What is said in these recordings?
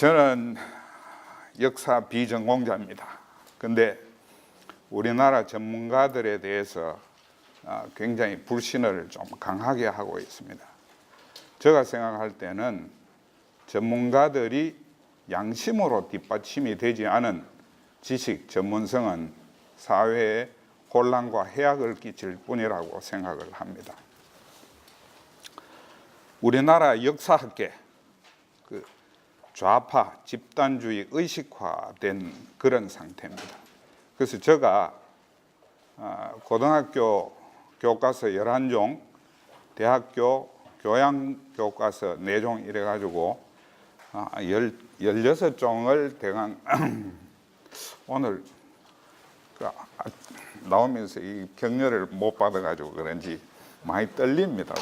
저는 역사 비전공자입니다. 근데 우리나라 전문가들에 대해서 굉장히 불신을 좀 강하게 하고 있습니다. 제가 생각할 때는 전문가들이 양심으로 뒷받침이 되지 않은 지식, 전문성은 사회에 혼란과 해악을 끼칠 뿐이라고 생각을 합니다. 우리나라 역사학계, 좌파 집단주의 의식화된 그런 상태입니다. 그래서 제가 고등학교 교과서 11종, 대학교 교양교과서 4종 이래가지고 16종을 대강 오늘 나오면서 이 격려를 못 받아가지고 그런지 많이 떨립니다.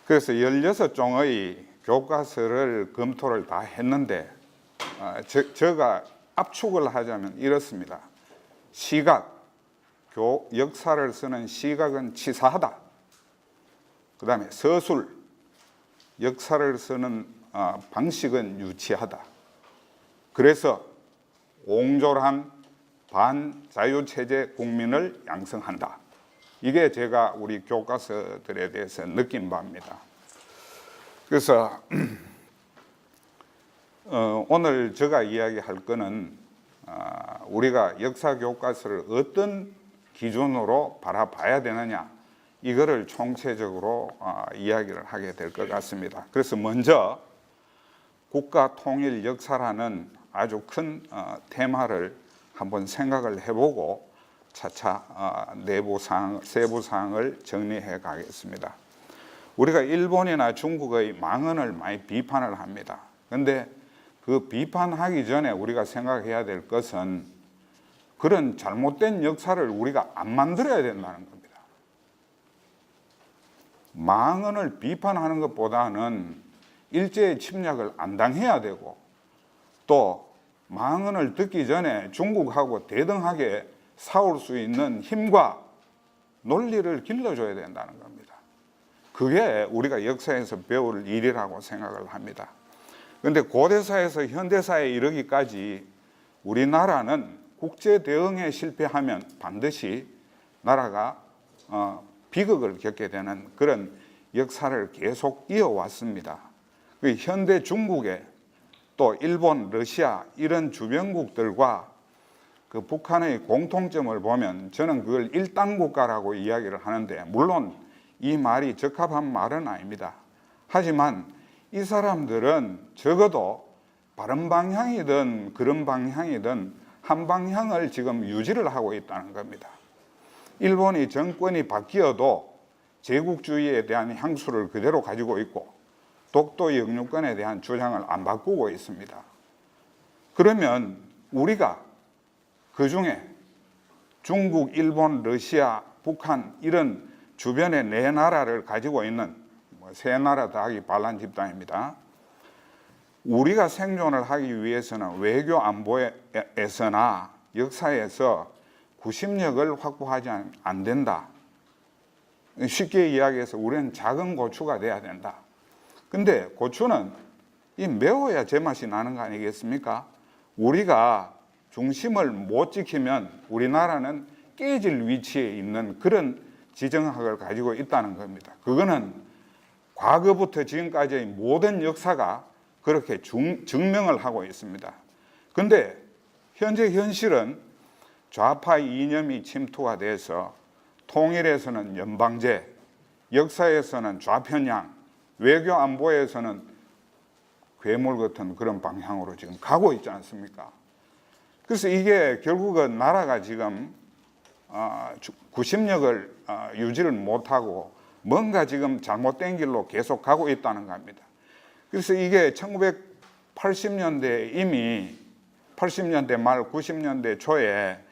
그래서 16종의 교과서를 검토를 다 했는데 제가 압축을 하자면 이렇습니다. 시각, 역사를 쓰는 시각은 치사하다. 그 다음에 서술, 역사를 쓰는 방식은 유치하다. 그래서 옹졸한 반자유체제 국민을 양성한다. 이게 제가 우리 교과서들에 대해서 느낀 바입니다. 그래서 오늘 제가 이야기할 거는 우리가 역사 교과서를 어떤 기준으로 바라봐야 되느냐, 이거를 총체적으로 이야기를 하게 될 것 같습니다. 그래서 먼저 국가 통일 역사라는 아주 큰 테마를 한번 생각을 해보고 차차 세부 사항을 정리해 가겠습니다. 우리가 일본이나 중국의 망언을 많이 비판을 합니다. 그런데 그 비판하기 전에 우리가 생각해야 될 것은 그런 잘못된 역사를 우리가 안 만들어야 된다는 겁니다. 망언을 비판하는 것보다는 일제의 침략을 안 당해야 되고, 또 망언을 듣기 전에 중국하고 대등하게 싸울 수 있는 힘과 논리를 길러줘야 된다는 겁니다. 그게 우리가 역사에서 배울 일이라고 생각을 합니다. 그런데 고대사에서 현대사에 이르기까지 우리나라는 국제 대응에 실패하면 반드시 나라가 비극을 겪게 되는 그런 역사를 계속 이어왔습니다. 현대 중국에 또 일본, 러시아 이런 주변국들과 그 북한의 공통점을 보면 저는 그걸 일당국가라고 이야기를 하는데, 물론 이 말이 적합한 말은 아닙니다. 하지만 이 사람들은 적어도 바른 방향이든 그런 방향이든 한 방향을 지금 유지를 하고 있다는 겁니다. 일본이 정권이 바뀌어도 제국주의에 대한 향수를 그대로 가지고 있고 독도 영유권에 대한 주장을 안 바꾸고 있습니다. 그러면 우리가 그 중에 중국, 일본, 러시아, 북한 이런 주변의 4나라를 가지고 있는 3나라 더하기 반란 집단입니다. 우리가 생존을 하기 위해서는 외교 안보에서나 역사에서 구심력을 확보하지 안 된다. 쉽게 이야기해서 우리는 작은 고추가 돼야 된다. 근데 고추는 매워야 제맛이 나는 거 아니겠습니까? 우리가 중심을 못 지키면 우리나라는 깨질 위치에 있는 그런 지정학을 가지고 있다는 겁니다. 그거는 과거부터 지금까지의 모든 역사가 그렇게 증명을 하고 있습니다. 그런데 현재 현실은 좌파 이념이 침투가 돼서 통일에서는 연방제, 역사에서는 좌편향, 외교 안보에서는 괴물 같은 그런 방향으로 지금 가고 있지 않습니까? 그래서 이게 결국은 나라가 지금 구심력을 유지를 못하고 뭔가 지금 잘못된 길로 계속 가고 있다는 겁니다. 그래서 이게 1980년대 이미 80년대 말 90년대 초에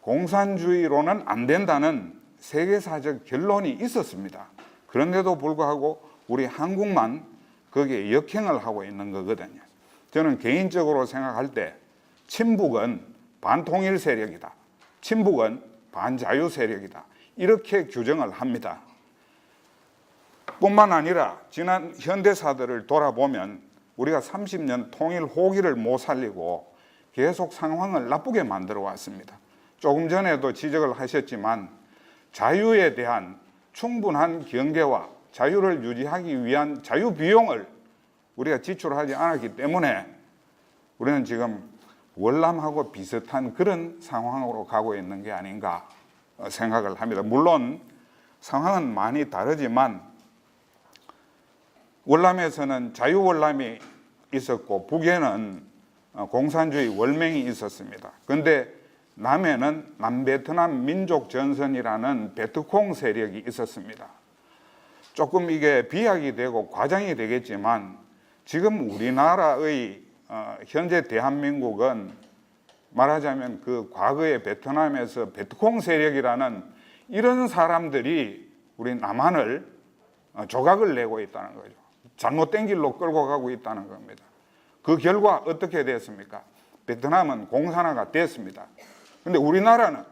공산주의로는 안 된다는 세계사적 결론이 있었습니다. 그런데도 불구하고 우리 한국만 거기에 역행을 하고 있는 거거든요. 저는 개인적으로 생각할 때 친북은 반통일 세력이다, 친북은 반자유 세력이다, 이렇게 규정을 합니다. 뿐만 아니라 지난 현대사들을 돌아보면 우리가 30년 통일 호기를 못 살리고 계속 상황을 나쁘게 만들어 왔습니다. 조금 전에도 지적을 하셨지만 자유에 대한 충분한 경계와 자유를 유지하기 위한 자유 비용을 우리가 지출하지 않았기 때문에 우리는 지금 월남하고 비슷한 그런 상황으로 가고 있는 게 아닌가 생각을 합니다. 물론 상황은 많이 다르지만 월남에서는 자유월남이 있었고 북에는 공산주의 월맹이 있었습니다. 그런데 남해는 남베트남 민족전선이라는 베트콩 세력이 있었습니다. 조금 이게 비약이 되고 과장이 되겠지만 지금 우리나라의 현재 대한민국은 말하자면 그 과거의 베트남에서 베트콩 세력이라는 이런 사람들이 우리 남한을 조각을 내고 있다는 거죠. 잘못된 길로 끌고 가고 있다는 겁니다. 그 결과 어떻게 됐습니까? 베트남은 공산화가 됐습니다. 그런데 우리나라는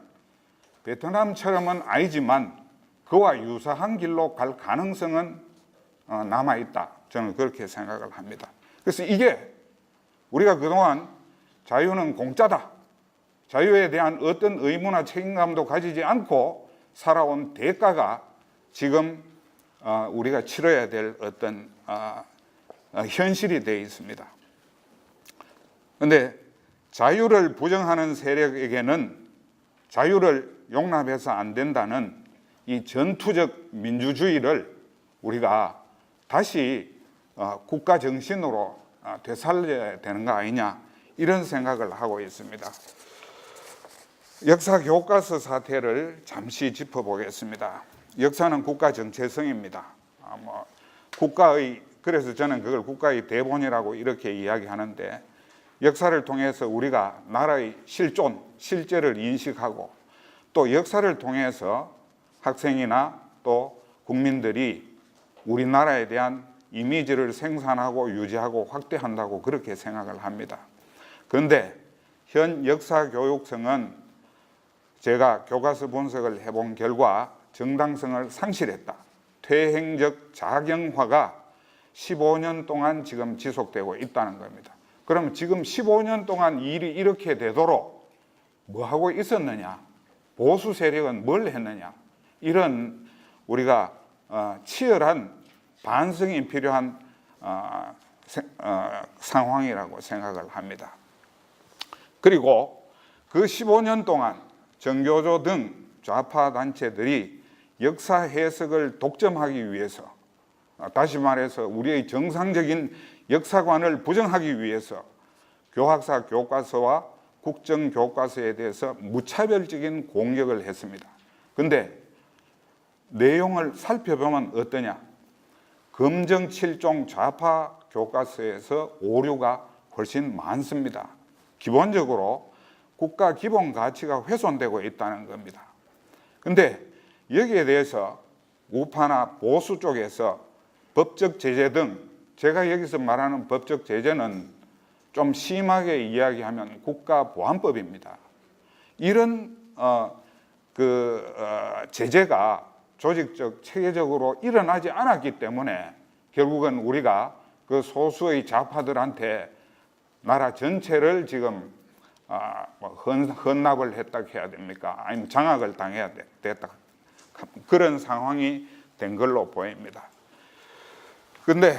베트남처럼은 아니지만 그와 유사한 길로 갈 가능성은 남아있다. 저는 그렇게 생각을 합니다. 그래서 이게 우리가 그동안 자유는 공짜다. 자유에 대한 어떤 의무나 책임감도 가지지 않고 살아온 대가가 지금 우리가 치러야 될 어떤 현실이 되어 있습니다. 그런데 자유를 부정하는 세력에게는 자유를 용납해서 안 된다는 이 전투적 민주주의를 우리가 다시 국가 정신으로 되살려야 되는 거 아니냐 이런 생각을 하고 있습니다. 역사 교과서 사태를 잠시 짚어보겠습니다. 역사는 국가 정체성입니다. 그래서 저는 그걸 국가의 대본이라고 이렇게 이야기하는데 역사를 통해서 우리가 나라의 실존, 실제를 인식하고 또 역사를 통해서 학생이나 또 국민들이 우리나라에 대한 이미지를 생산하고 유지하고 확대한다고 그렇게 생각을 합니다. 그런데 현 역사 교육성은 제가 교과서 분석을 해본 결과 정당성을 상실했다. 퇴행적 작영화가 15년 동안 지금 지속되고 있다는 겁니다. 그럼 지금 15년 동안 일이 이렇게 되도록 뭐 하고 있었느냐? 보수 세력은 뭘 했느냐? 이런 우리가 치열한 반성이 필요한 상황이라고 생각을 합니다. 그리고 그 15년 동안 정교조 등 좌파 단체들이 역사 해석을 독점하기 위해서, 다시 말해서 우리의 정상적인 역사관을 부정하기 위해서 교학사 교과서와 국정교과서에 대해서 무차별적인 공격을 했습니다. 그런데 내용을 살펴보면 어떠냐? 검정 7종 좌파 교과서에서 오류가 훨씬 많습니다. 기본적으로 국가 기본 가치가 훼손되고 있다는 겁니다. 그런데 여기에 대해서 우파나 보수 쪽에서 법적 제재 등, 제가 여기서 말하는 법적 제재는 좀 심하게 이야기하면 국가보안법입니다. 이런 제재가 조직적, 체계적으로 일어나지 않았기 때문에 결국은 우리가 그 소수의 좌파들한테 나라 전체를 지금 헌납을 했다 해야 됩니까? 아니면 장악을 당해야 됐다. 그런 상황이 된 걸로 보입니다. 그런데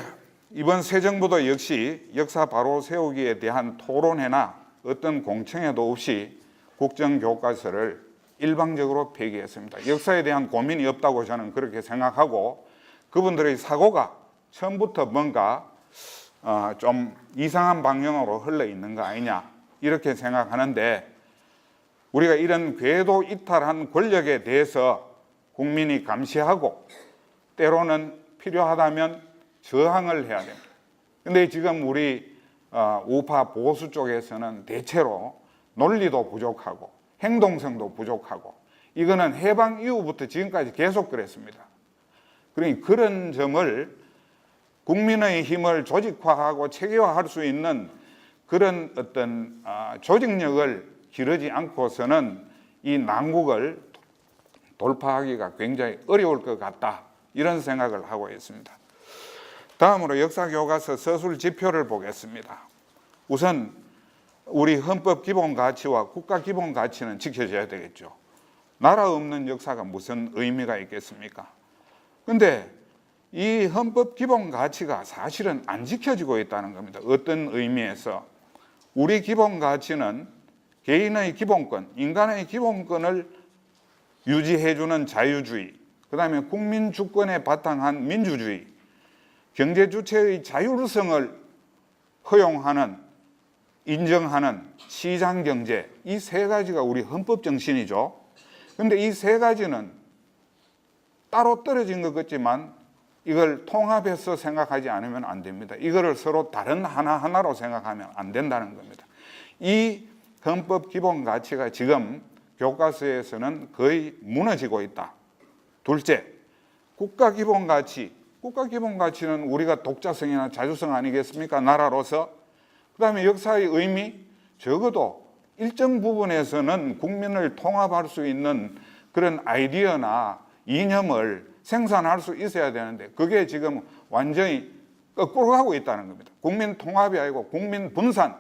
이번 새 정부도 역시 역사 바로 세우기에 대한 토론회나 어떤 공청회도 없이 국정교과서를 일방적으로 폐기했습니다. 역사에 대한 고민이 없다고 저는 그렇게 생각하고 그분들의 사고가 처음부터 뭔가 좀 이상한 방향으로 흘러 있는 거 아니냐 이렇게 생각하는데, 우리가 이런 궤도 이탈한 권력에 대해서 국민이 감시하고 때로는 필요하다면 저항을 해야 됩니다. 그런데 지금 우리 우파 보수 쪽에서는 대체로 논리도 부족하고 행동성도 부족하고, 이거는 해방 이후부터 지금까지 계속 그랬습니다. 그러니 그런 점을 국민의 힘을 조직화하고 체계화할 수 있는 그런 어떤 조직력을 기르지 않고서는 이 난국을 돌파하기가 굉장히 어려울 것 같다, 이런 생각을 하고 있습니다. 다음으로 역사교과서 서술 지표를 보겠습니다. 우선 우리 헌법 기본 가치와 국가 기본 가치는 지켜져야 되겠죠. 나라 없는 역사가 무슨 의미가 있겠습니까? 근데 이 헌법 기본 가치가 사실은 안 지켜지고 있다는 겁니다. 어떤 의미에서 우리 기본 가치는 개인의 기본권, 인간의 기본권을 유지해주는 자유주의, 그 다음에 국민 주권에 바탕한 민주주의, 경제 주체의 자율성을 허용하는, 인정하는 시장 경제, 이 세 가지가 우리 헌법 정신이죠. 그런데 이 세 가지는 따로 떨어진 것 같지만 이걸 통합해서 생각하지 않으면 안 됩니다. 이거를 서로 다른 하나하나로 생각하면 안 된다는 겁니다. 이 헌법 기본 가치가 지금 교과서에서는 거의 무너지고 있다. 둘째, 국가 기본 가치. 국가 기본 가치는 우리가 독자성이나 자주성 아니겠습니까? 나라로서. 그 다음에 역사의 의미, 적어도 일정 부분에서는 국민을 통합할 수 있는 그런 아이디어나 이념을 생산할 수 있어야 되는데 그게 지금 완전히 거꾸로 가고 있다는 겁니다. 국민 통합이 아니고 국민 분산,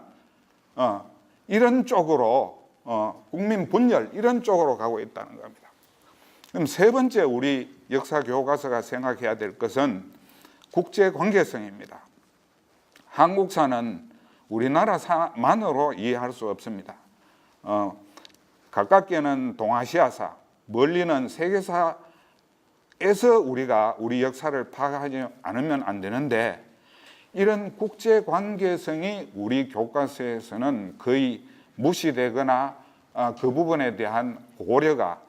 이런 쪽으로, 국민 분열, 이런 쪽으로 가고 있다는 겁니다. 그럼 세 번째 우리 역사 교과서가 생각해야 될 것은 국제 관계성입니다. 한국사는 우리나라만으로 이해할 수 없습니다. 가깝게는 동아시아사, 멀리는 세계사에서 우리가 우리 역사를 파악하지 않으면 안 되는데 이런 국제 관계성이 우리 교과서에서는 거의 무시되거나 그 부분에 대한 고려가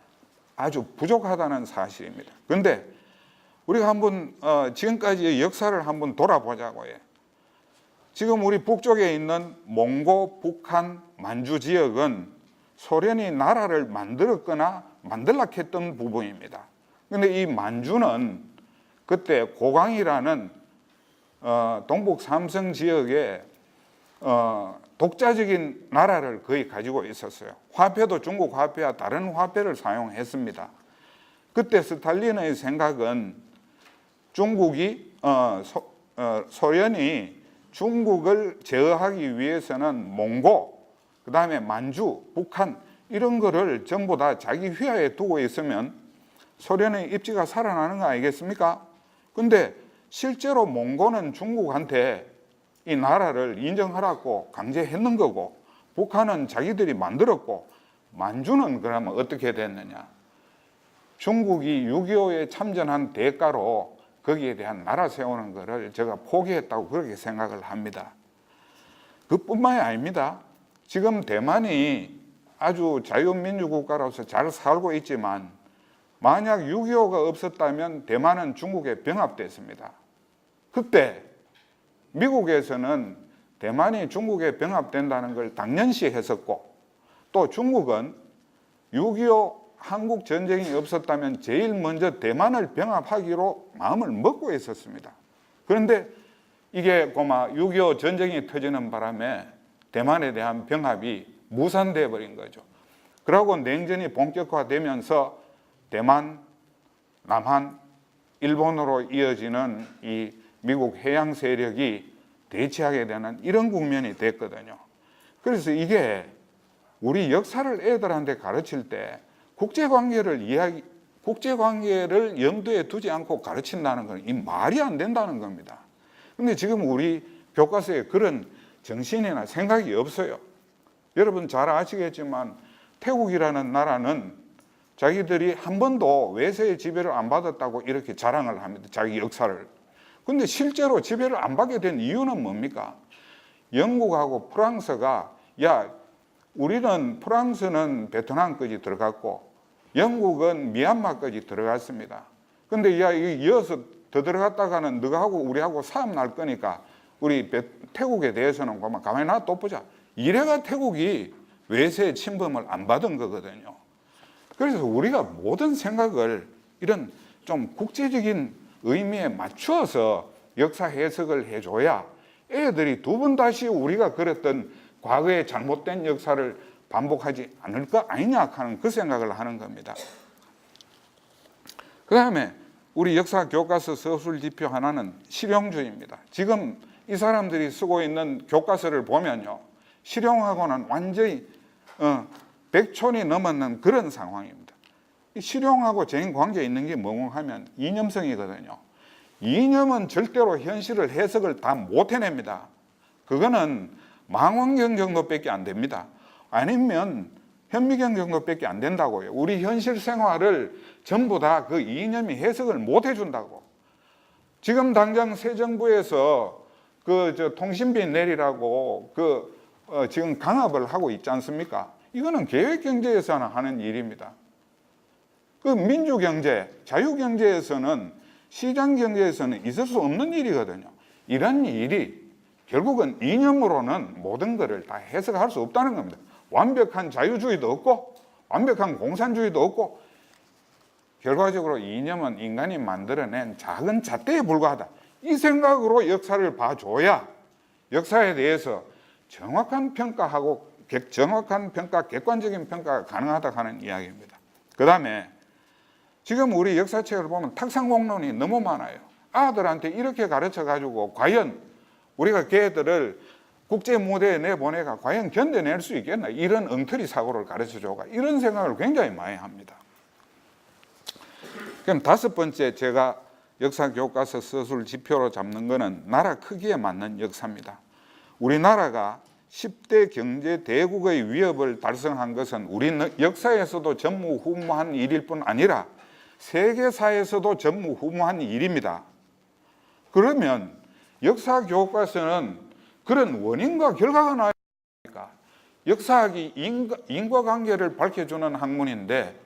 아주 부족하다는 사실입니다. 그런데 우리가 한번 지금까지의 역사를 한번 돌아보자고 해요. 지금 우리 북쪽에 있는 몽고, 북한, 만주 지역은 소련이 나라를 만들었거나 만들려고 했던 부분입니다. 그런데 이 만주는 그때 고강이라는 동북 삼성 지역에 독자적인 나라를 거의 가지고 있었어요. 화폐도 중국 화폐와 다른 화폐를 사용했습니다. 그때 스탈린의 생각은 중국이 소련이 중국을 제어하기 위해서는 몽고, 그 다음에 만주, 북한 이런 거를 전부 다 자기 휘하에 두고 있으면 소련의 입지가 살아나는 거 아니겠습니까? 근데 실제로 몽고는 중국한테 이 나라를 인정하라고 강제했는 거고 북한은 자기들이 만들었고 만주는 그러면 어떻게 됐느냐? 중국이 6.25에 참전한 대가로 거기에 대한 나라 세우는 것을 제가 포기했다고 그렇게 생각을 합니다. 그뿐만이 아닙니다. 지금 대만이 아주 자유민주국가로서 잘 살고 있지만 만약 6.25가 없었다면 대만은 중국에 병합됐습니다. 그때 미국에서는 대만이 중국에 병합된다는 걸 당연시 했었고 또 중국은 6.25 한국 전쟁이 없었다면 제일 먼저 대만을 병합하기로 마음을 먹고 있었습니다. 그런데 이게 고마 6.25 전쟁이 터지는 바람에 대만에 대한 병합이 무산돼 버린 거죠. 그러고 냉전이 본격화되면서 대만, 남한, 일본으로 이어지는 이 미국 해양 세력이 대치하게 되는 이런 국면이 됐거든요. 그래서 이게 우리 역사를 애들한테 가르칠 때 국제관계를 염두에 두지 않고 가르친다는 건 이 말이 안 된다는 겁니다. 근데 지금 우리 교과서에 그런 정신이나 생각이 없어요. 여러분 잘 아시겠지만 태국이라는 나라는 자기들이 한 번도 외세의 지배를 안 받았다고 이렇게 자랑을 합니다. 자기 역사를. 근데 실제로 지배를 안 받게 된 이유는 뭡니까? 영국하고 프랑스가 우리는 프랑스는 베트남까지 들어갔고 영국은 미얀마까지 들어갔습니다. 근데 이어서 더 들어갔다가는 너하고 우리하고 싸움 날 거니까 우리 태국에 대해서는 가만히 놔둬보자. 이래가 태국이 외세 침범을 안 받은 거거든요. 그래서 우리가 모든 생각을 이런 좀 국제적인 의미에 맞추어서 역사 해석을 해줘야 애들이 두 번 다시 우리가 그랬던 과거의 잘못된 역사를 반복하지 않을 거 아니냐 하는 그 생각을 하는 겁니다. 그다음에 우리 역사 교과서 서술 지표 하나는 실용주의입니다. 지금 이 사람들이 쓰고 있는 교과서를 보면요, 실용하고는 완전히 백촌이 넘었는 그런 상황입니다. 실용하고 개인 관계에 있는 게 뭐고 하면 이념성이거든요. 이념은 절대로 현실을 해석을 다 못 해냅니다. 그거는 망원경 정도밖에 안 됩니다. 아니면 현미경 정도밖에 안 된다고요. 우리 현실 생활을 전부 다 그 이념이 해석을 못 해준다고. 지금 당장 새 정부에서 통신비 내리라고 지금 강압을 하고 있지 않습니까? 이거는 계획경제에서는 하는 일입니다. 그 민주경제, 자유경제에서는, 시장경제에서는 있을 수 없는 일이거든요. 이런 일이 결국은 이념으로는 모든 것을 다 해석할 수 없다는 겁니다. 완벽한 자유주의도 없고 완벽한 공산주의도 없고, 결과적으로 이념은 인간이 만들어낸 작은 잣대에 불과하다. 이 생각으로 역사를 봐줘야 역사에 대해서 정확한 평가하고 정확한 평가, 객관적인 평가가 가능하다 하는 이야기입니다. 그 다음에 지금 우리 역사책을 보면 탁상공론이 너무 많아요. 아들한테 이렇게 가르쳐가지고 과연 우리가 걔들을 국제 무대에 내보내가 과연 견뎌낼 수 있겠나, 이런 엉터리 사고를 가르쳐줘가, 이런 생각을 굉장히 많이 합니다. 그럼 다섯 번째 제가 역사 교과서 서술 지표로 잡는 거는 나라 크기에 맞는 역사입니다. 우리나라가 10대 경제 대국의 위협을 달성한 것은 우리 역사에서도 전무후무한 일일 뿐 아니라 세계사에서도 전무후무한 일입니다. 그러면 역사 교과서는 그런 원인과 결과가 나와야 합니까? 역사학이 인과관계를 밝혀주는 학문인데,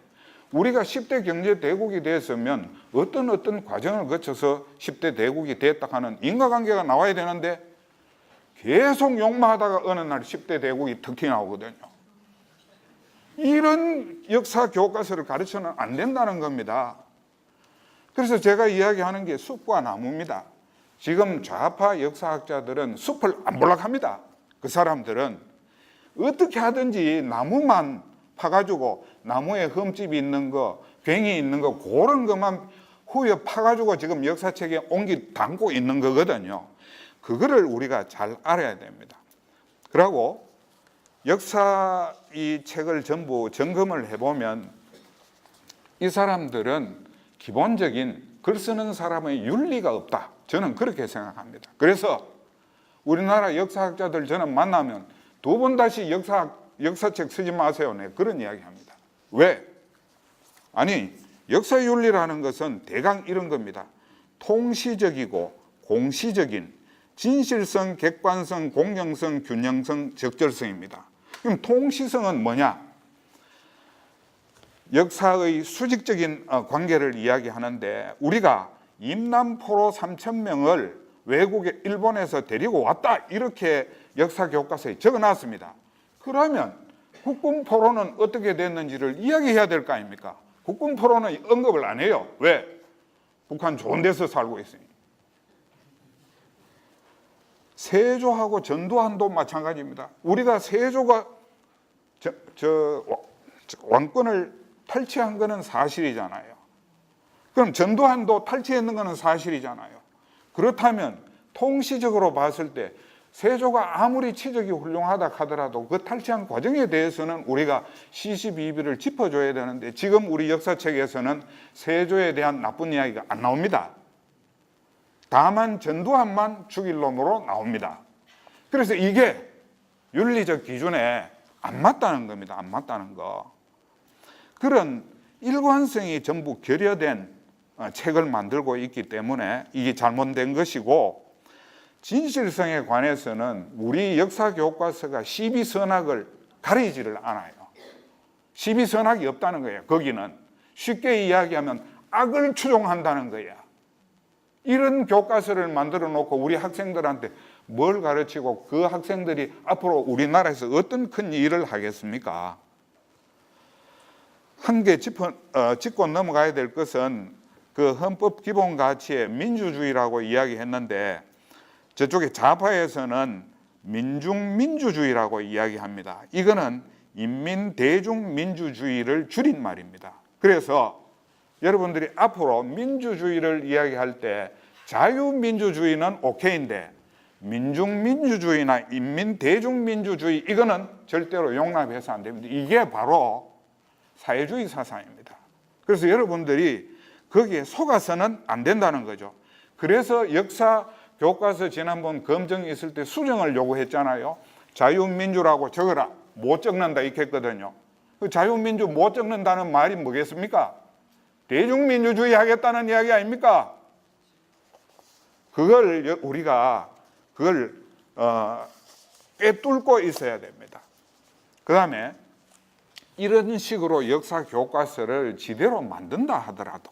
우리가 10대 경제 대국이 됐으면 어떤 과정을 거쳐서 10대 대국이 됐다 하는 인과관계가 나와야 되는데, 계속 욕망하다가 어느 날 10대 대국이 턱 튀어나오거든요. 이런 역사 교과서를 가르쳐는 안 된다는 겁니다. 그래서 제가 이야기하는 게 숲과 나무입니다. 지금 좌파 역사학자들은 숲을 안 볼락합니다. 그 사람들은 어떻게 하든지 나무만 파가지고, 나무에 흠집이 있는 거, 괭이 있는 거, 그런 것만 후에 파가지고 지금 역사책에 옮기 담고 있는 거거든요. 그거를 우리가 잘 알아야 됩니다. 그리고 역사 이 책을 전부 점검을 해보면 이 사람들은 기본적인 글 쓰는 사람의 윤리가 없다, 저는 그렇게 생각합니다. 그래서 우리나라 역사학자들 저는 만나면 두 번 다시 역사책 쓰지 마세요, 네, 그런 이야기 합니다. 왜? 아니, 역사윤리라는 것은 대강 이런 겁니다. 통시적이고 공시적인 진실성, 객관성, 공정성, 균형성, 적절성입니다. 그럼 통시성은 뭐냐? 역사의 수직적인 관계를 이야기하는데, 우리가 임남포로 3,000명을 외국에 일본에서 데리고 왔다, 이렇게 역사 교과서에 적어놨습니다. 그러면 국군포로는 어떻게 됐는지를 이야기해야 될 거 아닙니까? 국군포로는 언급을 안 해요. 왜? 북한 좋은 데서 살고 있으니. 세조하고 전두환도 마찬가지입니다. 우리가 세조가 왕권을 탈취한 것은 사실이잖아요. 그럼 전두환도 탈취했는 것은 사실이잖아요. 그렇다면 통시적으로 봤을 때 세조가 아무리 치적이 훌륭하다 하더라도 그 탈취한 과정에 대해서는 우리가 시시비비를 짚어줘야 되는데, 지금 우리 역사책에서는 세조에 대한 나쁜 이야기가 안 나옵니다. 다만 전두환만 죽일 놈으로 나옵니다. 그래서 이게 윤리적 기준에 안 맞다는 겁니다. 안 맞다는 거. 그런 일관성이 전부 결여된 책을 만들고 있기 때문에 이게 잘못된 것이고, 진실성에 관해서는 우리 역사 교과서가 시비선악을 가리지를 않아요. 시비선악이 없다는 거예요. 거기는 쉽게 이야기하면 악을 추종한다는 거야. 이런 교과서를 만들어 놓고 우리 학생들한테 뭘 가르치고 그 학생들이 앞으로 우리나라에서 어떤 큰 일을 하겠습니까? 한 개 짚고 넘어가야 될 것은 그 헌법 기본 가치의 민주주의라고 이야기했는데, 저쪽에 좌파에서는 민중민주주의라고 이야기합니다. 이거는 인민대중민주주의를 줄인 말입니다. 그래서 여러분들이 앞으로 민주주의를 이야기할 때 자유민주주의는 오케이인데 민중민주주의나 인민대중민주주의 이거는 절대로 용납해서 안 됩니다. 이게 바로 사회주의 사상입니다. 그래서 여러분들이 거기에 속아서는 안 된다는 거죠. 그래서 역사 교과서 지난번 검증이 있을 때 수정을 요구했잖아요. 자유민주라고 적어라. 못 적는다 이렇게 했거든요. 그 자유민주 못 적는다는 말이 뭐겠습니까? 대중민주주의 하겠다는 이야기 아닙니까? 그걸 우리가 꿰뚫고 있어야 됩니다. 그 다음에 이런 식으로 역사 교과서를 지대로 만든다 하더라도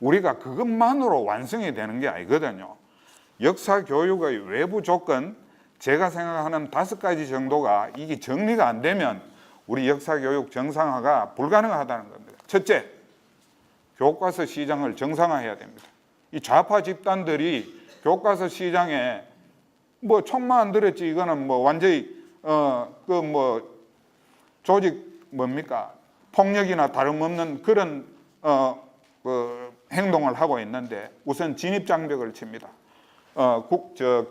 우리가 그것만으로 완성이 되는 게 아니거든요. 역사 교육의 외부 조건, 제가 생각하는 5가지 정도가 이게 정리가 안 되면 우리 역사 교육 정상화가 불가능하다는 겁니다. 첫째, 교과서 시장을 정상화해야 됩니다. 이 좌파 집단들이 교과서 시장에 뭐 총만 안 들었지 이거는 뭐 완전히 조직 뭡니까 폭력이나 다름없는 그런 행동을 하고 있는데 우선 진입 장벽을 칩니다.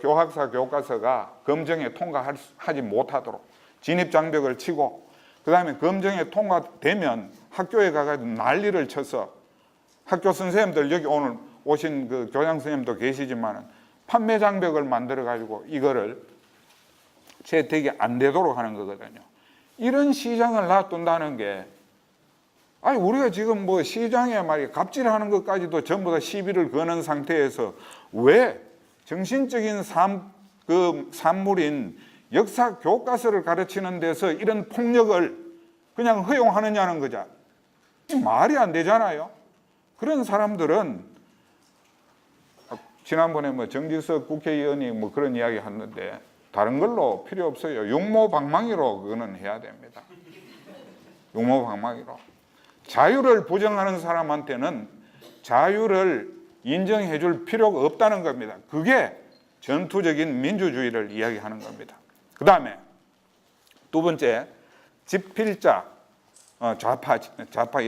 교학사 교과서가 검증에 통과하지 못하도록 진입 장벽을 치고 그 다음에 검증에 통과되면 학교에 가가지고 난리를 쳐서 학교 선생님들 여기 오늘 오신 그 교장 선생님도 계시지만 판매 장벽을 만들어 가지고 이거를 채택이 안 되도록 하는 거거든요. 이런 시장을 놔둔다는 게 아니 우리가 지금 뭐 시장에 말이야 갑질하는 것까지도 전부 다 시비를 거는 상태에서 왜 정신적인 산물인 역사 교과서를 가르치는 데서 이런 폭력을 그냥 허용하느냐는 거죠. 말이 안 되잖아요. 그런 사람들은 지난번에 뭐 정지석 국회의원이 뭐 그런 이야기 했는데 다른 걸로 필요 없어요. 용모방망이로 그거는 해야 됩니다. 용모방망이로. 자유를 부정하는 사람한테는 자유를 인정해 줄 필요가 없다는 겁니다. 그게 전투적인 민주주의를 이야기하는 겁니다. 그 다음에 두 번째, 집필자, 좌파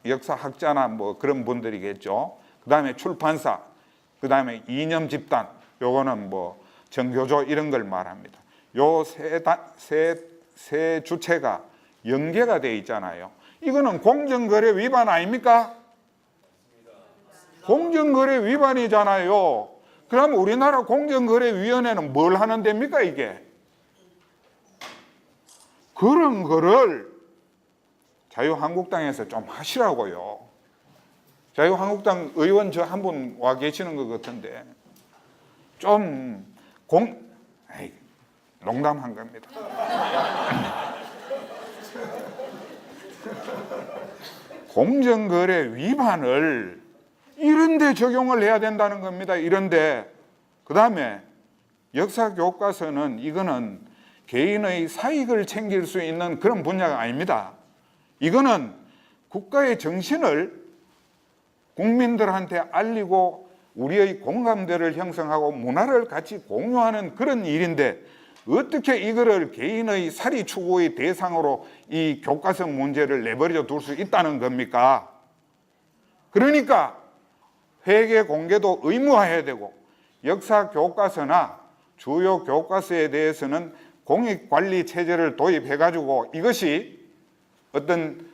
역사학자나 뭐 그런 분들이겠죠. 그 다음에 출판사, 그 다음에 이념 집단, 요거는 뭐 정교조 이런 걸 말합니다. 요 세 주체가 연계가 돼 있잖아요. 이거는 공정거래 위반 아닙니까? 공정거래 위반이잖아요. 그럼 우리나라 공정거래위원회는 뭘 하는 데입니까 이게? 그런 거를 자유한국당에서 좀 하시라고요. 자유한국당 의원 저 한 분 와 계시는 것 같은데 좀 농담한 겁니다. 공정거래 위반을 이런 데 적용을 해야 된다는 겁니다. 이런 데. 그 다음에 역사교과서는 이거는 개인의 사익을 챙길 수 있는 그런 분야가 아닙니다. 이거는 국가의 정신을 국민들한테 알리고 우리의 공감대를 형성하고 문화를 같이 공유하는 그런 일인데 어떻게 이거를 개인의 사리 추구의 대상으로 이 교과서 문제를 내버려 둘 수 있다는 겁니까? 그러니까 회계 공개도 의무화해야 되고 역사 교과서나 주요 교과서에 대해서는 공익관리 체제를 도입해 가지고 이것이 어떤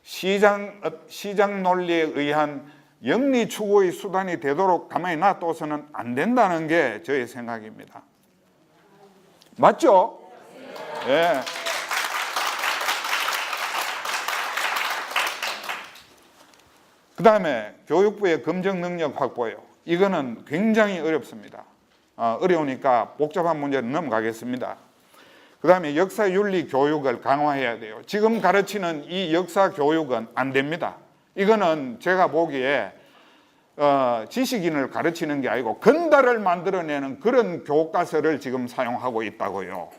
시장 논리에 의한 영리 추구의 수단이 되도록 가만히 놔둬서는 안 된다는 게 저의 생각입니다. 맞죠? 예. 그 다음에 교육부의 검증 능력 확보요. 이거는 굉장히 어렵습니다. 어려우니까 복잡한 문제는 넘어가겠습니다. 그 다음에 역사윤리 교육을 강화해야 돼요. 지금 가르치는 이 역사 교육은 안 됩니다. 이거는 제가 보기에 지식인을 가르치는 게 아니고 건달을 만들어내는 그런 교과서를 지금 사용하고 있다고요.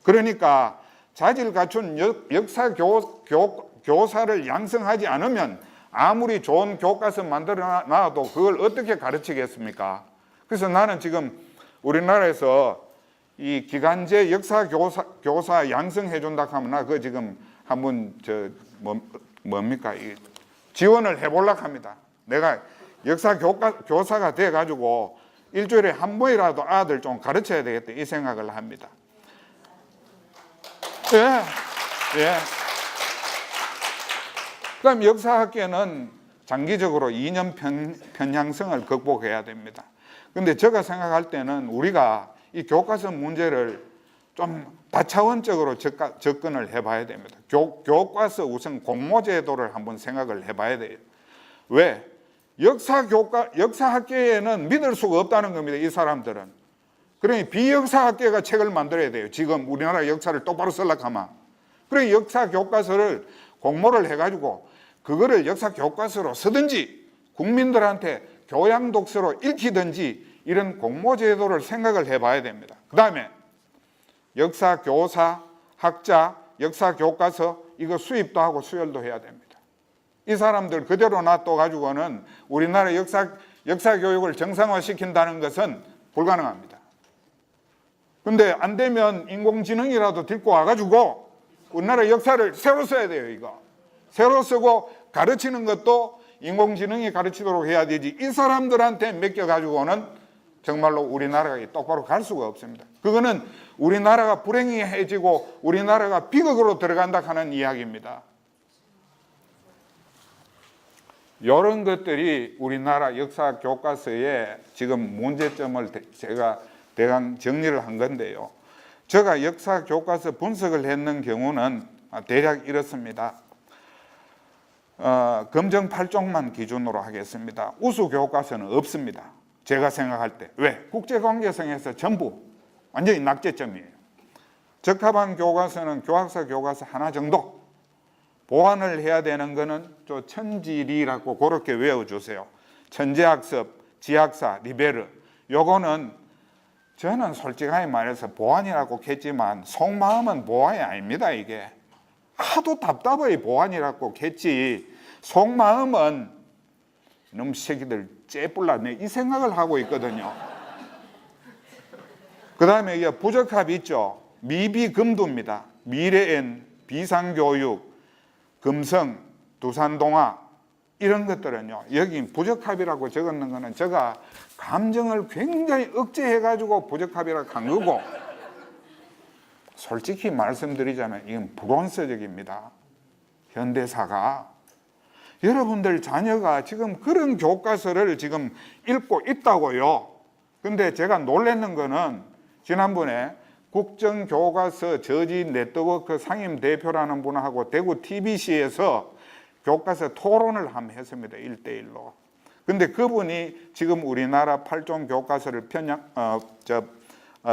그러니까 자질 갖춘 역사 교사를 양성하지 않으면 아무리 좋은 교과서 만들어 놔도 그걸 어떻게 가르치겠습니까? 그래서 나는 지금 우리나라에서 이 기간제 역사 교사 양성해 준다 하면 나 그거 지금 한번 뭡니까? 지원을 해보려고 합니다. 내가 역사 교사가 돼가지고 일주일에 한 번이라도 아들 좀 가르쳐야 되겠다 이 생각을 합니다. 예. 그다음 역사학계는 장기적으로 이념 편향성을 극복해야 됩니다. 근데 제가 생각할 때는 우리가 이 교과서 문제를 좀 다차원적으로 접근을 해봐야 됩니다. 교과서 우선 공모제도를 한번 생각을 해봐야 돼요. 왜? 역사학계에는 믿을 수가 없다는 겁니다. 이 사람들은. 그러니 비역사학계가 책을 만들어야 돼요. 지금 우리나라 역사를 똑바로 쓰려고 하면. 그러니 역사 교과서를 공모를 해가지고 그거를 역사 교과서로 쓰든지 국민들한테 교양 독서로 읽히든지 이런 공모제도를 생각을 해봐야 됩니다. 그 다음에 역사 교사, 학자, 역사 교과서 이거 수입도 하고 수혈도 해야 됩니다. 이 사람들 그대로 놔둬가지고는 우리나라 역사 교육을 정상화시킨다는 것은 불가능합니다. 근데 안 되면 인공지능이라도 데리고 와가지고 우리나라 역사를 새로 써야 돼요, 이거. 새로 쓰고 가르치는 것도 인공지능이 가르치도록 해야 되지. 이 사람들한테 맡겨가지고는 정말로 우리나라가 똑바로 갈 수가 없습니다. 그거는 우리나라가 불행해지고 우리나라가 비극으로 들어간다 하는 이야기입니다. 이런 것들이 우리나라 역사 교과서의 지금 문제점을 제가 대강 정리를 한 건데요. 제가 역사 교과서 분석을 했는 경우는 대략 이렇습니다. 검정 8쪽만 기준으로 하겠습니다. 우수 교과서는 없습니다. 제가 생각할 때. 왜? 국제관계성에서 전부 완전히 낙제점이에요. 적합한 교과서는 교학사 교과서 하나 정도. 보완을 해야 되는 거는 저 천지리라고 그렇게 외워주세요. 천재학습, 지학사, 리베르. 요거는 저는 솔직하게 말해서 보완이라고 했지만 속마음은 보완이 아닙니다. 이게 하도 답답하게 보완이라고 했지 속마음은 너무 새끼들 째뿔라네 이 생각을 하고 있거든요. 그 다음에 부적합이 있죠. 미비금두입니다. 미래엔, 비상교육, 금성, 두산동화 이런 것들은요. 여기 부적합이라고 적었는 거는 제가 감정을 굉장히 억제해가지고 부적합이라고 한 거고 솔직히 말씀드리자면 이건 불온서적입니다. 현대사가. 여러분들 자녀가 지금 그런 교과서를 지금 읽고 있다고요. 근데 제가 놀랐는 거는 지난번에 국정교과서 저지 네트워크 상임 대표라는 분하고 대구 TBC에서 교과서 토론을 한번 했습니다. 1대1로. 근데 그분이 지금 우리나라 8종 교과서를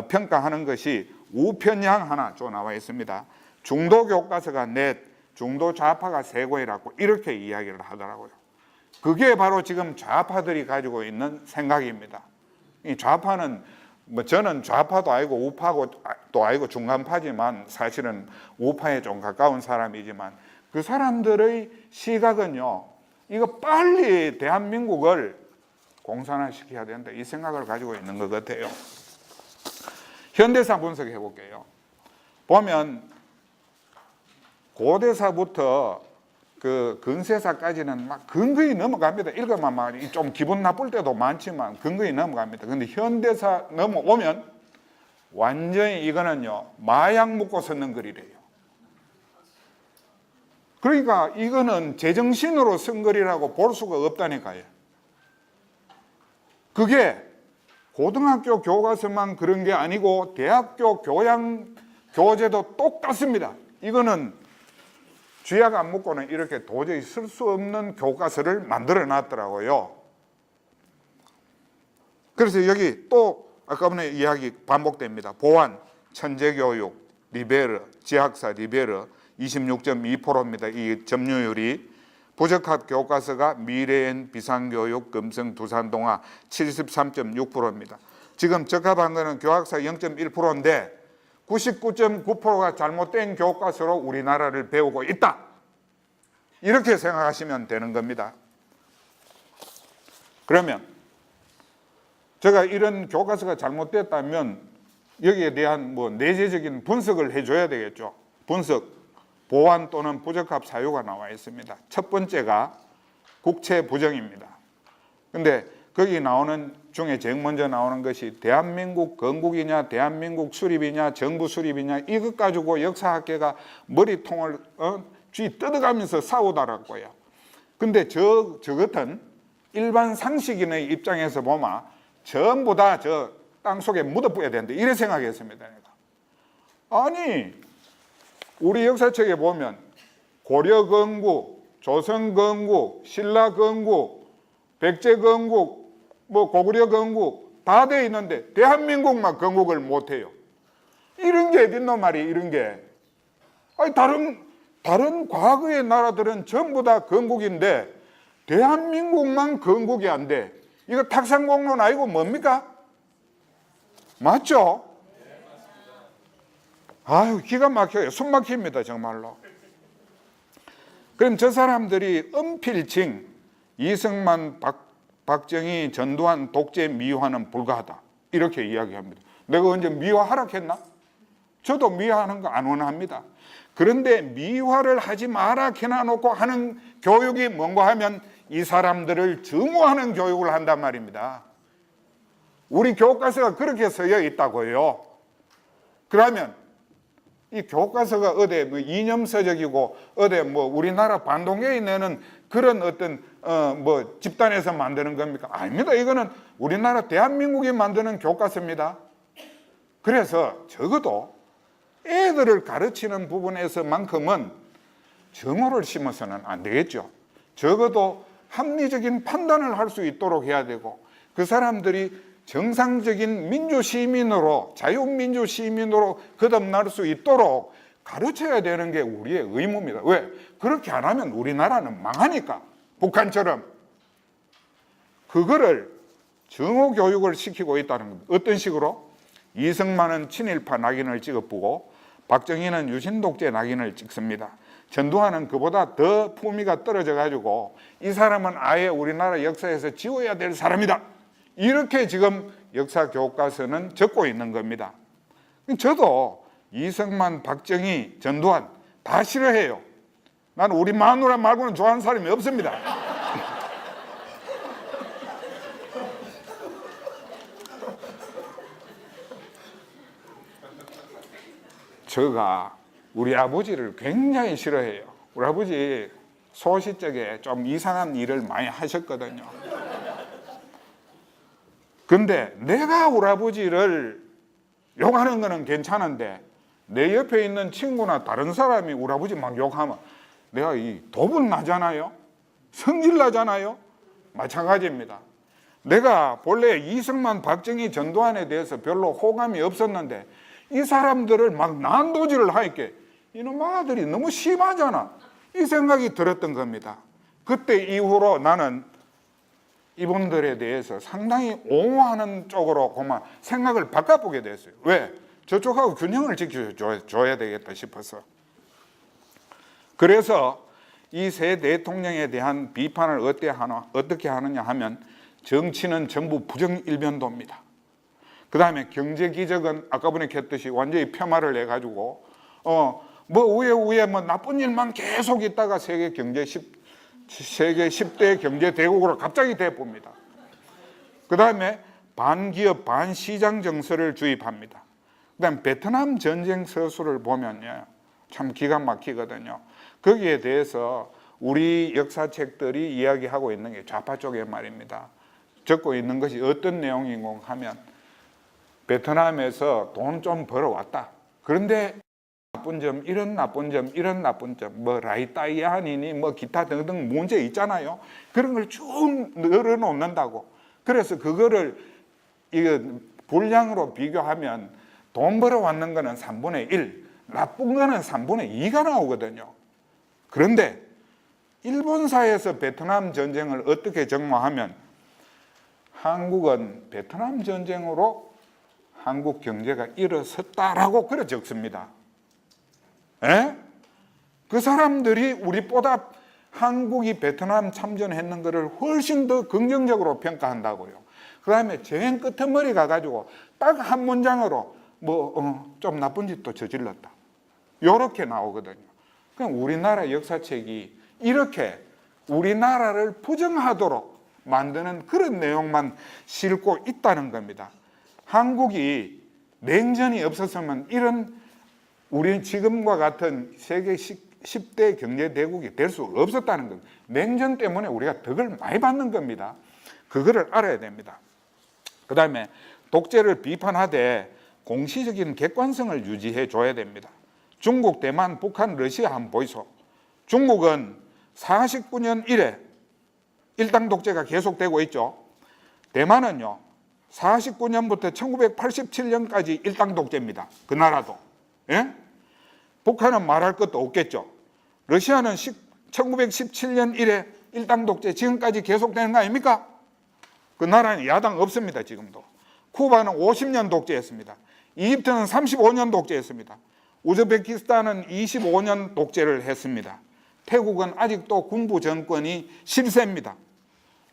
평가하는 것이 우편향 하나 좀 나와 있습니다. 중도 교과서가 넷, 중도 좌파가 세 권이라고 이렇게 이야기를 하더라고요. 그게 바로 지금 좌파들이 가지고 있는 생각입니다. 이 좌파는 저는 좌파도 아니고 우파도 아니고 중간파지만 사실은 우파에 좀 가까운 사람이지만 그 사람들의 시각은요. 이거 빨리 대한민국을 공산화시켜야 된다 이 생각을 가지고 있는 것 같아요. 현대사 분석해 볼게요. 보면 고대사부터 그 근세사까지는 막 근거히 넘어갑니다. 읽으면 막 좀 기분 나쁠 때도 많지만 근거히 넘어갑니다. 근데 현대사 넘어오면 완전히 이거는요 마약 먹고 쓰는 글이래요. 그러니까 이거는 제정신으로 쓴 글이라고 볼 수가 없다니까요. 그게 고등학교 교과서만 그런 게 아니고 대학교 교양 교재도 똑같습니다. 이거는 쥐약 안 먹고는 이렇게 도저히 쓸 수 없는 교과서를 만들어 놨더라고요. 그래서 여기 또 아까 전에 이야기 반복됩니다. 보완, 천재교육, 리베르, 지학사 리베르 26.2%입니다. 이 점유율이. 부적합 교과서가 미래엔, 비상교육, 금성, 두산동화 73.6%입니다. 지금 적합한 거는 교학사 0.1%인데 99.9%가 잘못된 교과서로 우리나라를 배우고 있다. 이렇게 생각하시면 되는 겁니다. 그러면 제가 이런 교과서가 잘못됐다면 여기에 대한 내재적인 분석을 해줘야 되겠죠. 분석, 보완 또는 부적합 사유가 나와 있습니다. 첫 번째가 국채 부정입니다. 근데 거기 나오는 중에 제일 먼저 나오는 것이 대한민국 건국이냐 대한민국 수립이냐 정부 수립이냐 이것 가지고 역사학계가 머리통을 쥐 뜯어가면서 싸우더라고요. 근데 저 같은 일반 상식인의 입장에서 보면 전부 다 저 땅속에 묻어뿌려야 되는데 이래 생각했습니다. 아니 우리 역사책에 보면 고려 건국, 조선 건국, 신라 건국, 백제 건국, 뭐 고구려 건국 다 돼 있는데 대한민국만 건국을 못해요. 이런 게 어딨노 말이 이런 게. 아니 다른 과거의 나라들은 전부 다 건국인데 대한민국만 건국이 안 돼. 이거 탁상공론 아니고 뭡니까? 맞죠? 아유 기가 막혀요. 숨 막힙니다 정말로. 그럼 저 사람들이 은필칭 이승만, 박정희, 전두환 독재 미화는 불가하다 이렇게 이야기합니다. 내가 언제 미화 하락했나? 저도 미화하는 거 안 원합니다. 그런데 미화를 하지 마라 해놔놓고 하는 교육이 뭔가 하면 이 사람들을 증오하는 교육을 한단 말입니다. 우리 교과서가 그렇게 쓰여 있다고요. 그러면 이 교과서가 어디 뭐 이념서적이고 어디 뭐 우리나라 반동계에 내는 그런 어떤 뭐 집단에서 만드는 겁니까? 아닙니다. 이거는 우리나라 대한민국이 만드는 교과서입니다. 그래서 적어도 애들을 가르치는 부분에서만큼은 정오를 심어서는 안 되겠죠. 적어도 합리적인 판단을 할 수 있도록 해야 되고 그 사람들이 정상적인 민주시민으로 자유민주시민으로 거듭날 수 있도록 가르쳐야 되는 게 우리의 의무입니다. 왜? 그렇게 안 하면 우리나라는 망하니까. 북한처럼. 그거를 정오교육을 시키고 있다는 겁니다. 어떤 식으로? 이승만은 친일파 낙인을 찍어보고 박정희는 유신독재 낙인을 찍습니다. 전두환은 그보다 더 품위가 떨어져 가지고 이 사람은 아예 우리나라 역사에서 지워야 될 사람이다. 이렇게 지금 역사 교과서는 적고 있는 겁니다. 저도 이승만, 박정희, 전두환 다 싫어해요. 나는 우리 마누라 말고는 좋아하는 사람이 없습니다. 제가 우리 아버지를 굉장히 싫어해요. 우리 아버지 소시적에 좀 이상한 일을 많이 하셨거든요. 근데 내가 우리 아버지를 욕하는 거는 괜찮은데 내 옆에 있는 친구나 다른 사람이 우리 아버지 막 욕하면 내가 이 도분 나잖아요. 성질 나잖아요. 마찬가지입니다. 내가 본래 이승만, 박정희, 전두환에 대해서 별로 호감이 없었는데 이 사람들을 막 난도질을 하니까 이놈 아들이 너무 심하잖아. 이 생각이 들었던 겁니다. 그때 이후로 나는 이분들에 대해서 상당히 옹호하는 쪽으로 그만 생각을 바꿔보게 됐어요. 왜? 저쪽하고 균형을 지켜줘야 되겠다 싶어서. 그래서 이 새 대통령에 대한 비판을 어떻게 하느냐 하면 정치는 전부 부정일변도입니다. 그 다음에 경제기적은 아까 전에 했듯이 완전히 폄하를 해가지고 뭐 위에 뭐 나쁜 일만 계속 있다가 세계 10대 경제 대국으로 갑자기 돼봅니다. 그 다음에 반기업 반시장 정서를 주입합니다. 그 다음에 베트남 전쟁 서술을 보면요 참 기가 막히거든요. 거기에 대해서 우리 역사책들이 이야기하고 있는 게 좌파 쪽의 말입니다. 적고 있는 것이 어떤 내용인가 하면 베트남에서 돈 좀 벌어왔다. 그런데 나쁜 점, 이런 나쁜 점, 이런 나쁜 점, 뭐 라이따이안이니 뭐 기타 등등 문제 있잖아요. 그런 걸 쭉 늘어놓는다고. 그래서 그거를 이거 분량으로 비교하면 돈 벌어왔는 거는 3분의 1, 나쁜 거는 3분의 2가 나오거든요. 그런데 일본사에서 베트남 전쟁을 어떻게 정모하면 한국은 베트남 전쟁으로 한국 경제가 일어섰다라고 그래 적습니다. 에? 그 사람들이 우리보다 한국이 베트남 참전했는 것을 훨씬 더 긍정적으로 평가한다고요. 그 다음에 재행 끝머리 가가지고 딱 한 문장으로 좀 나쁜 짓도 저질렀다. 요렇게 나오거든요. 그럼 우리나라 역사책이 이렇게 우리나라를 부정하도록 만드는 그런 내용만 싣고 있다는 겁니다. 한국이 냉전이 없었으면 이런 우리 지금과 같은 세계 10대 경제대국이 될 수 없었다는 겁니다. 냉전 때문에 우리가 덕을 많이 받는 겁니다. 그거를 알아야 됩니다. 그 다음에 독재를 비판하되 공시적인 객관성을 유지해 줘야 됩니다. 중국, 대만, 북한, 러시아 한번 보이소. 중국은 49년 이래 일당 독재가 계속되고 있죠. 대만은요 49년부터 1987년까지 일당 독재입니다. 그 나라도. 예? 북한은 말할 것도 없겠죠. 러시아는 1917년 이래 일당 독재 지금까지 계속되는 거 아닙니까? 그 나라는 야당 없습니다. 지금도. 쿠바는 50년 독재했습니다. 이집트는 35년 독재했습니다. 우즈베키스탄은 25년 독재를 했습니다. 태국은 아직도 군부 정권이 실세입니다.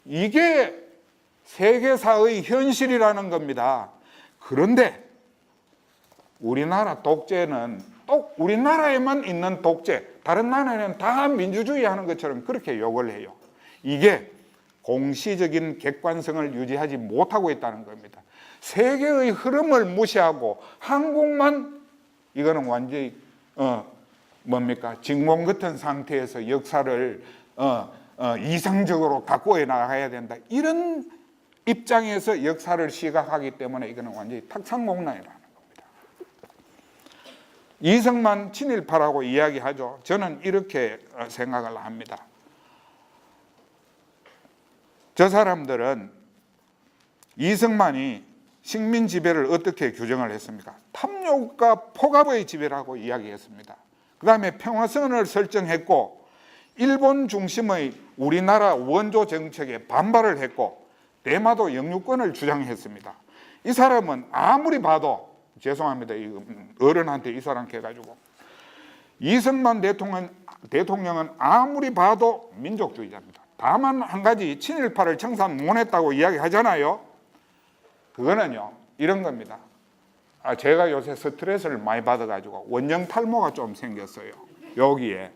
이게 세계사의 현실이라는 겁니다. 그런데 우리나라 독재는 또 우리나라에만 있는 독재, 다른 나라에는 다 민주주의 하는 것처럼 그렇게 욕을 해요. 이게 공시적인 객관성을 유지하지 못하고 있다는 겁니다. 세계의 흐름을 무시하고 한국만 이거는 완전히 직몽 같은 상태에서 역사를 이상적으로 갖고 나가야 된다. 이런 입장에서 역사를 시각하기 때문에 이거는 완전히 탁상공론이라는 겁니다. 이승만 친일파라고 이야기하죠. 저는 이렇게 생각을 합니다. 저 사람들은 이승만이 식민 지배를 어떻게 규정을 했습니까? 탐욕과 폭압의 지배라고 이야기했습니다. 그 다음에 평화선언을 설정했고 일본 중심의 우리나라 원조 정책에 반발을 했고 대마도 영유권을 주장했습니다. 이 사람은 아무리 봐도 죄송합니다. 어른한테 이 사람 해가지고 이승만 대통령은 아무리 봐도 민족주의자입니다. 다만 한 가지 친일파를 청산 못했다고 이야기하잖아요. 그거는요 이런 겁니다. 제가 요새 스트레스를 많이 받아가지고 원형 탈모가 좀 생겼어요. 여기에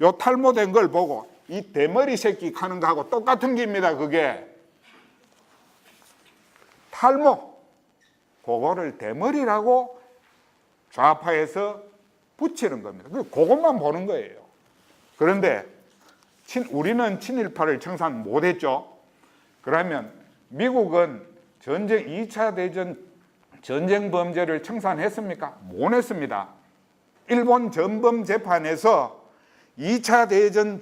요 탈모된 걸 보고 이 대머리 새끼 하는 거하고 똑같은 겁니다. 그게 탈모, 그거를 대머리라고 좌파에서 붙이는 겁니다. 그것만 보는 거예요. 그런데 우리는 친일파를 청산 못했죠. 그러면 미국은 2차 대전 전쟁 범죄를 청산했습니까? 못했습니다. 일본 전범 재판에서 2차 대전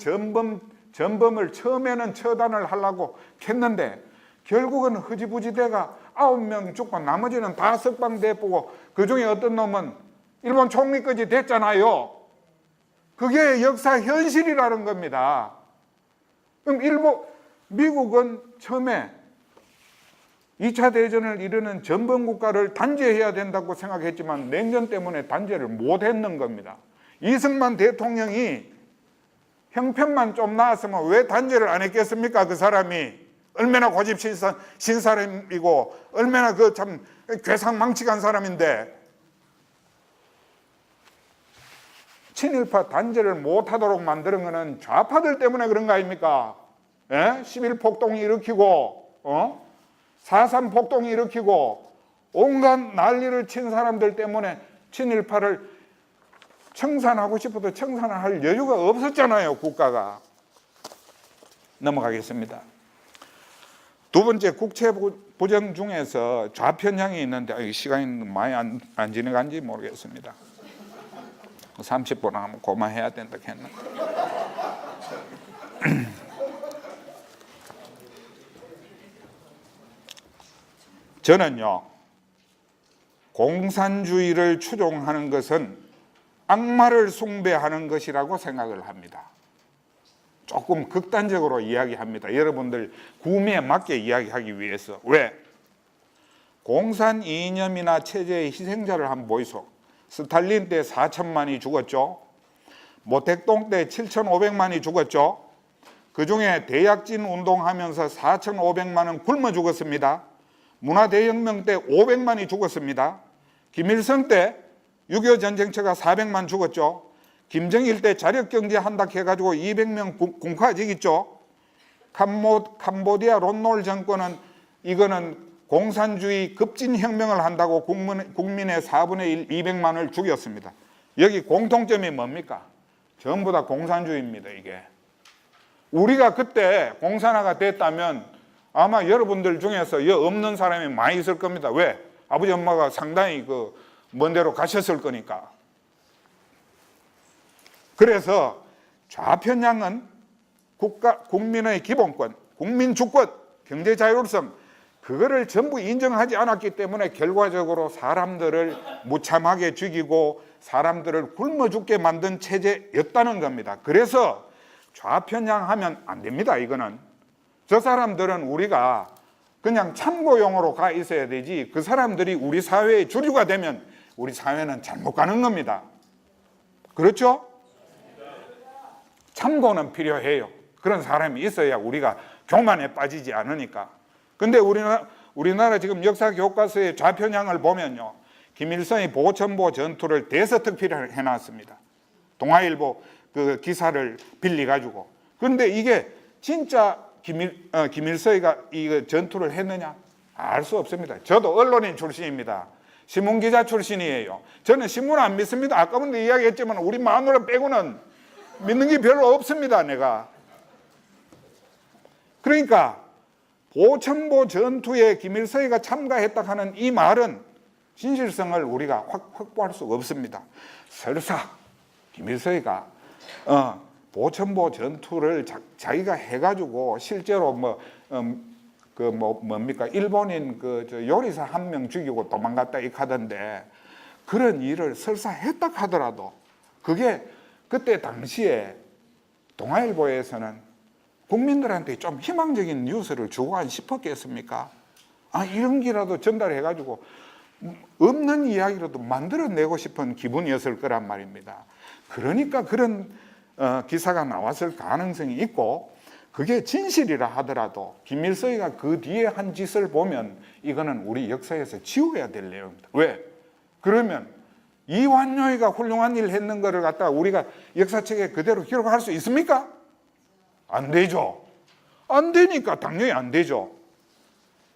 전범을 처음에는 처단을 하려고 했는데 결국은 흐지부지대가 9명 죽고 나머지는 다 석방돼보고 그중에 어떤 놈은 일본 총리까지 됐잖아요. 그게 역사 현실이라는 겁니다. 그럼 미국은 처음에 2차 대전을 이루는 전범국가를 단죄해야 된다고 생각했지만 냉전 때문에 단죄를 못했는 겁니다. 이승만 대통령이 형편만 좀 나았으면 왜 단죄를 안 했겠습니까? 그 사람이 얼마나 고집신 사람이고 얼마나 그 참 괴상망측한 사람인데 친일파 단죄를 못하도록 만드는 것은 좌파들 때문에 그런 거 아닙니까? 11폭동이 일으키고 4.3 폭동이 일으키고 온갖 난리를 친 사람들 때문에 친일파를 청산하고 싶어도 청산을 할 여유가 없었잖아요. 국가가. 넘어가겠습니다. 두 번째 국채부정 중에서 좌편향이 있는데 시간이 많이 안 지나간지 모르겠습니다. 30분 하면 그만해야 된다 했는데 저는요 공산주의를 추종하는 것은 악마를 숭배하는 것이라고 생각을 합니다. 조금 극단적으로 이야기합니다. 여러분들 구미에 맞게 이야기하기 위해서. 왜? 공산 이념이나 체제의 희생자를 한번 보이소. 스탈린 때 4천만이 죽었죠. 모택동 때 7,500만이 죽었죠. 그중에 대약진 운동하면서 4,500만은 굶어 죽었습니다. 문화대혁명 때 500만이 죽었습니다. 김일성 때 6.25 전쟁처가 400만 죽었죠. 김정일 때 자력경제 한다 해가지고 200명 군화직 있죠. 캄보디아 론놀 정권은 이거는 공산주의 급진혁명을 한다고 국민의 4분의 1, 200만을 죽였습니다. 여기 공통점이 뭡니까? 전부 다 공산주의입니다. 이게 우리가 그때 공산화가 됐다면 아마 여러분들 중에서 여 없는 사람이 많이 있을 겁니다. 왜? 아버지 엄마가 상당히 먼 데로 가셨을 거니까. 그래서 좌편향은 국민의 기본권, 국민 주권, 경제 자율성 그거를 전부 인정하지 않았기 때문에 결과적으로 사람들을 무참하게 죽이고 사람들을 굶어 죽게 만든 체제였다는 겁니다. 그래서 좌편향하면 안 됩니다. 이거는 저 사람들은 우리가 그냥 참고용으로 가 있어야 되지 그 사람들이 우리 사회의 주류가 되면 우리 사회는 잘못 가는 겁니다. 그렇죠? 참고는 필요해요. 그런 사람이 있어야 우리가 교만에 빠지지 않으니까. 근데 우리나라 지금 역사 교과서의 좌편향을 보면요, 김일성이 보천보 전투를 대서특필을 해놨습니다. 동아일보 그 기사를 빌려가지고. 그런데 이게 진짜 김일성이가 이 전투를 했느냐? 알 수 없습니다. 저도 언론인 출신입니다. 신문기자 출신이에요. 저는 신문 안 믿습니다. 아까부터 이야기했지만 우리 마누라 빼고는 믿는 게 별로 없습니다. 내가. 그러니까 보천보 전투에 김일성이가 참가했다 하는 이 말은 진실성을 우리가 확보할 수가 없습니다. 설사 김일성이가 보천보 전투를 자기가 해가지고 실제로 뭡니까 일본인 요리사 한 명 죽이고 도망갔다 이 하던데 그런 일을 설사 했다 하더라도 그게 그때 당시에 동아일보에서는 국민들한테 좀 희망적인 뉴스를 주고 안 싶었겠습니까? 이런 기라도 전달해가지고 없는 이야기라도 만들어내고 싶은 기분이었을 거란 말입니다. 그러니까 그런 기사가 나왔을 가능성이 있고 그게 진실이라 하더라도 김일성이가 그 뒤에 한 짓을 보면 이거는 우리 역사에서 지워야 될 내용입니다. 왜? 그러면 이완용이가 훌륭한 일을 했는 거를 갖다가 우리가 역사책에 그대로 기록할 수 있습니까? 안 되죠. 안 되니까 당연히 안 되죠.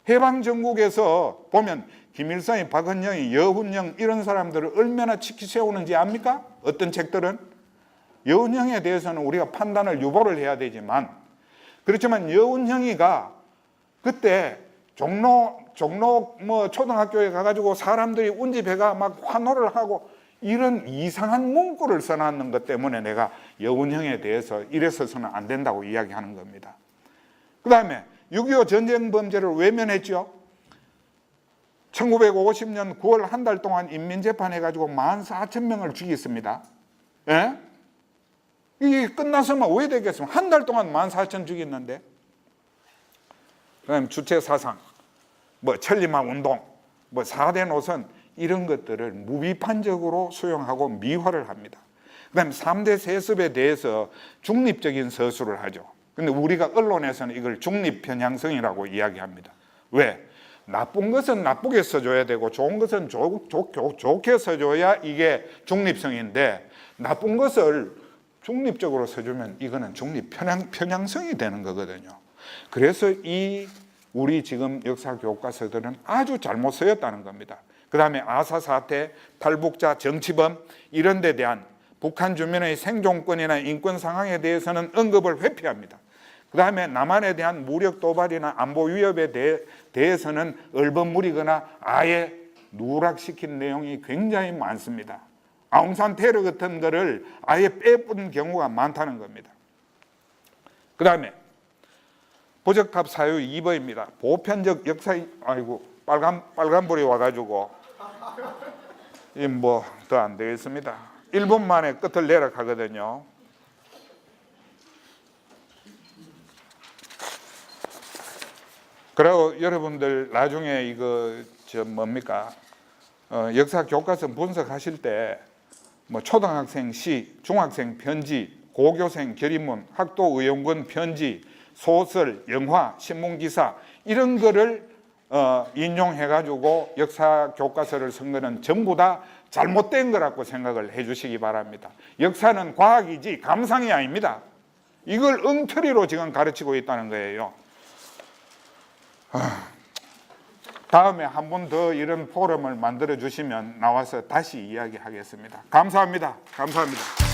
해방전국에서 보면 김일성이, 박헌영이, 여훈영 이런 사람들을 얼마나 치키 세우는지 압니까? 어떤 책들은? 여훈영에 대해서는 우리가 판단을 유보를 해야 되지만 그렇지만 여훈영이가 그때 종로 초등학교에 가가지고 사람들이 운집해가 막 환호를 하고 이런 이상한 문구를 써놨는 것 때문에 내가 여훈형에 대해서 이래서는 안 된다고 이야기하는 겁니다. 그 다음에 6.25 전쟁 범죄를 외면했죠. 1950년 9월 한 달 동안 인민재판해가지고 14,000명을 죽였습니다. 예? 이게 끝났으면 왜 되겠습니까? 한 달 동안 14,000 죽였는데. 그 다음에 주체사상, 천리마 운동, 4대 노선 이런 것들을 무비판적으로 수용하고 미화를 합니다. 그 다음에 3대 세습에 대해서 중립적인 서술을 하죠. 근데 우리가 언론에서는 이걸 중립편향성이라고 이야기합니다. 왜? 나쁜 것은 나쁘게 써줘야 되고 좋은 것은 좋게 써줘야 이게 중립성인데 나쁜 것을 중립적으로 써주면 이거는 중립편향성이 되는 거거든요. 그래서 우리 지금 역사 교과서들은 아주 잘못 쓰였다는 겁니다. 그 다음에 아사 사태, 탈북자, 정치범 이런 데 대한 북한 주민의 생존권이나 인권 상황에 대해서는 언급을 회피합니다. 그 다음에 남한에 대한 무력 도발이나 안보 위협에 대해서는 얼버무리거나 아예 누락시킨 내용이 굉장히 많습니다. 아웅산 테러 같은 거를 아예 빼뿐 경우가 많다는 겁니다. 그 다음에 보적탑 사유 2번입니다. 보편적 역사, 빨간불이 와가지고 더 안 되겠습니다. 1분 만에 끝을 내려 가거든요. 그리고 여러분들 나중에 이거 역사 교과서 분석하실 때 초등학생 시, 중학생 편지, 고교생 결의문, 학도 의용군 편지, 소설, 영화, 신문기사 이런 거를 인용해가지고 역사 교과서를 쓴 거는 전부 다 잘못된 거라고 생각을 해 주시기 바랍니다. 역사는 과학이지 감상이 아닙니다. 이걸 엉터리로 지금 가르치고 있다는 거예요. 다음에 한 번 더 이런 포럼을 만들어 주시면 나와서 다시 이야기하겠습니다. 감사합니다. 감사합니다.